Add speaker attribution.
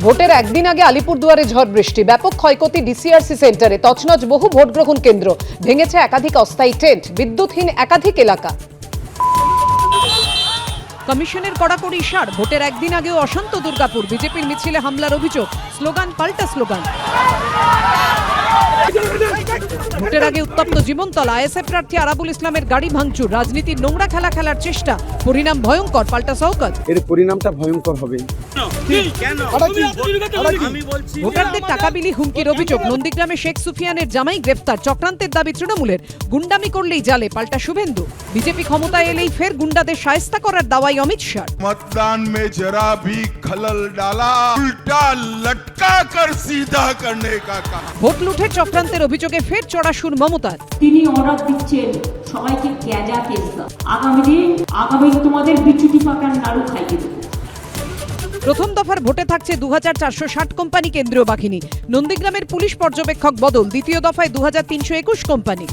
Speaker 1: ভোটের একদিন আগে আলিপুরদুয়ারে ঝড় বৃষ্টি, ব্যাপক ক্ষয়ক্ষতি ডিসিআরসি সেন্টারে, তছনছ বহু ভোট গ্রহণ কেন্দ্র, ভেঙেছে একাধিক অস্থায়ী টেন্ট, বিদ্যুৎহীন একাধিক এলাকা। কমিশনের কড়াকড়ি ইশার, ভোটের একদিন আগেও অশান্ত দুর্গাপুর, বিজেপির মিছিলে হামলার অভিযোগ, স্লোগান পাল্টা স্লোগান। ভোটের আগে উত্তপ্ত জীবনতলা, আইএসএফ প্রার্থী আরাবুল ইসলামের গাড়ি ভাঙচুর, রাজনীতির নোংরা খেলা খেলার চেষ্টা, পরিণাম ভয়ঙ্কর, পাল্টা শওকত।
Speaker 2: এর পরিণামটা ভয়ঙ্কর হবে।
Speaker 1: ভোটারদের টাকা বিলি হুমকির অভিযোগ, নন্দীগ্রামে শেখ সুফিয়ানের জামাই গ্রেফতার, চক্রান্তের দাবি তৃণমূলের, গুন্ডামি করলেই জালে, পাল্টা শুভেন্দু। বিজেপি ক্ষমতায় এলেই ফের গুন্ডাদের শায়েস্তা করার দাওয়াই অমিত শাহ।
Speaker 3: मतदान में जरा भी खलल डाला, उल्टा लटका कर सीधा करने का कहा।
Speaker 1: ভোট লুঠের চক্রান্তের অভিযোগে ফের চড়া সুর মমতার।
Speaker 4: তিনি অর্ডার দিচ্ছেন সবাইকে গ্যাজা কেস দাও, আগামী তোমাদের বিচুটি পাকার নাড়ু খাইয়ে দেবো।
Speaker 1: প্রথম দফার ভোটে থাকছে 2460 কোম্পানি কেন্দ্রীয় বাহিনী, নন্দীগ্রামের পুলিশ পর্যবেক্ষক বদল, দ্বিতীয় দফায় 2321 কোম্পানি।